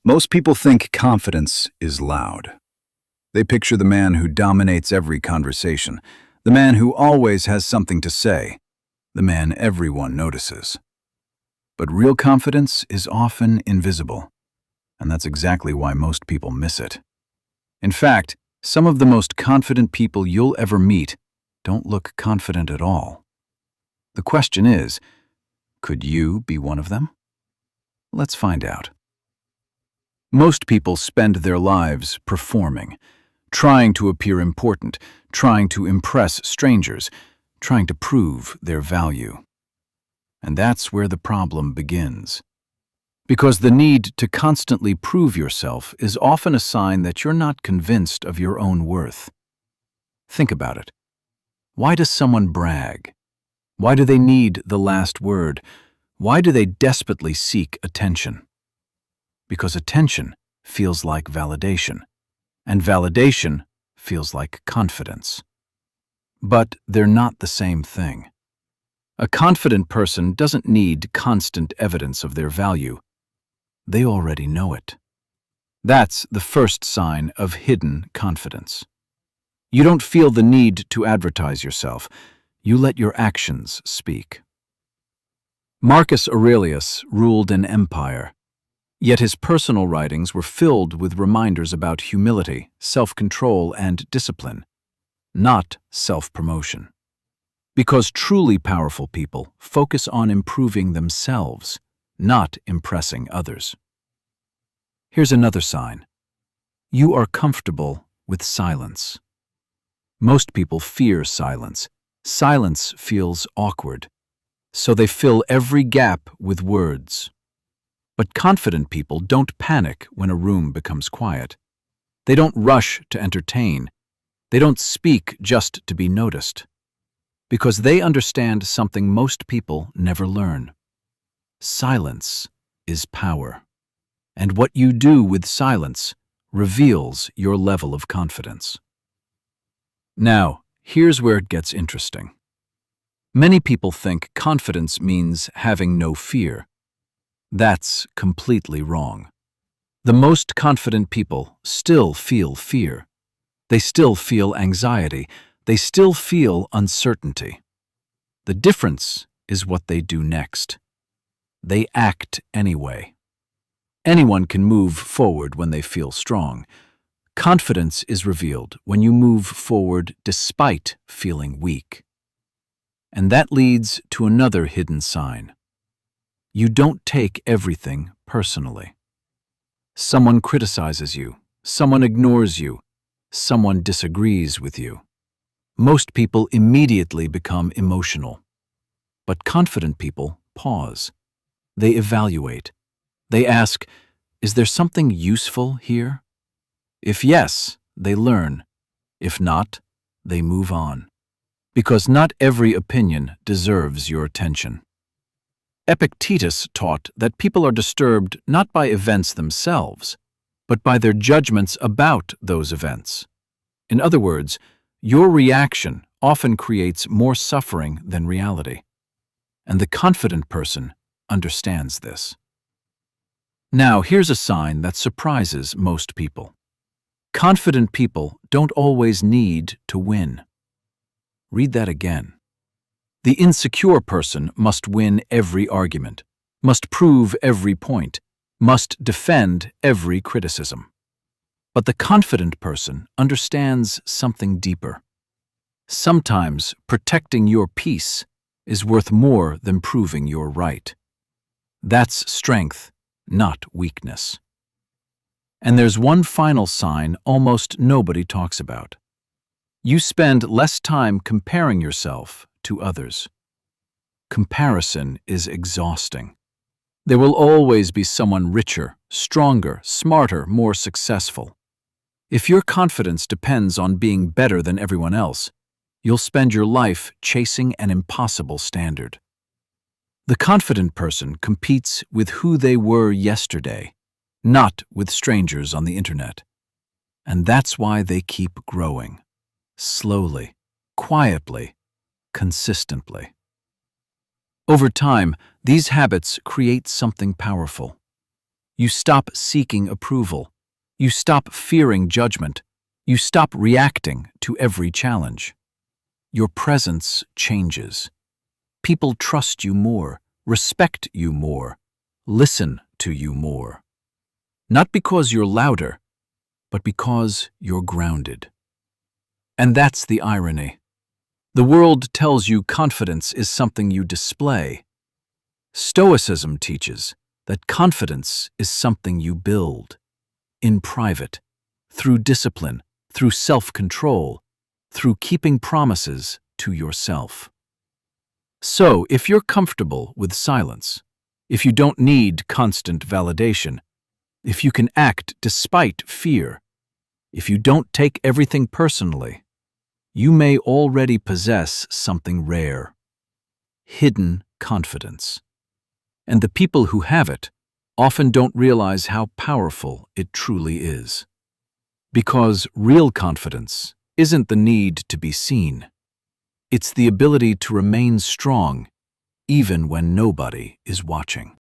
Most people think confidence is loud. They picture the man who dominates every conversation, the man who always has something to say, the man everyone notices. But real confidence is often invisible, and that's exactly why most people miss it. In fact, some of the most confident people you'll ever meet don't look confident at all. The question is, could you be one of them? Let's find out. Most people spend their lives performing, trying to appear important, trying to impress strangers, trying to prove their value. And that's where the problem begins. Because the need to constantly prove yourself is often a sign that you're not convinced of your own worth. Think about it. Why does someone brag? Why do they need the last word? Why do they desperately seek attention? Because attention feels like validation, and validation feels like confidence. But they're not the same thing. A confident person doesn't need constant evidence of their value. They already know it. That's the first sign of hidden confidence. You don't feel the need to advertise yourself. You let your actions speak. Marcus Aurelius ruled an empire, yet his personal writings were filled with reminders about humility, self-control, and discipline, not self-promotion. Because truly powerful people focus on improving themselves, not impressing others. Here's another sign. You are comfortable with silence. Most people fear silence. Silence feels awkward, so they fill every gap with words. But confident people don't panic when a room becomes quiet. They don't rush to entertain. They don't speak just to be noticed. Because they understand something most people never learn. Silence is power. And what you do with silence reveals your level of confidence. Now, here's where it gets interesting. Many people think confidence means having no fear. That's completely wrong. The most confident people still feel fear. They still feel anxiety. They still feel uncertainty. The difference is what they do next. They act anyway. Anyone can move forward when they feel strong. Confidence is revealed when you move forward despite feeling weak. And that leads to another hidden sign. You don't take everything personally. Someone criticizes you. Someone ignores you. Someone disagrees with you. Most people immediately become emotional. But confident people pause. They evaluate. They ask, is there something useful here? If yes, they learn. If not, they move on. Because not every opinion deserves your attention. Epictetus taught that people are disturbed not by events themselves, but by their judgments about those events. In other words, your reaction often creates more suffering than reality. And the confident person understands this. Now, here's a sign that surprises most people. Confident people don't always need to win. Read that again. The insecure person must win every argument, must prove every point, must defend every criticism. But the confident person understands something deeper. Sometimes protecting your peace is worth more than proving you're right. That's strength, not weakness. And there's one final sign almost nobody talks about. You spend less time comparing yourself to others. Comparison is exhausting. There will always be someone richer, stronger, smarter, more successful. If your confidence depends on being better than everyone else, you'll spend your life chasing an impossible standard. The confident person competes with who they were yesterday, not with strangers on the internet. And that's why they keep growing. Slowly, quietly, consistently. Over time, these habits create something powerful. You stop seeking approval. You stop fearing judgment. You stop reacting to every challenge. Your presence changes. People trust you more, respect you more, listen to you more. Not because you're louder, but because you're grounded. And that's the irony. The world tells you confidence is something you display. Stoicism teaches that confidence is something you build. In private, through discipline, through self-control, through keeping promises to yourself. So, if you're comfortable with silence, if you don't need constant validation, if you can act despite fear, if you don't take everything personally, you may already possess something rare: hidden confidence. And the people who have it often don't realize how powerful it truly is. Because real confidence isn't the need to be seen. It's the ability to remain strong even when nobody is watching.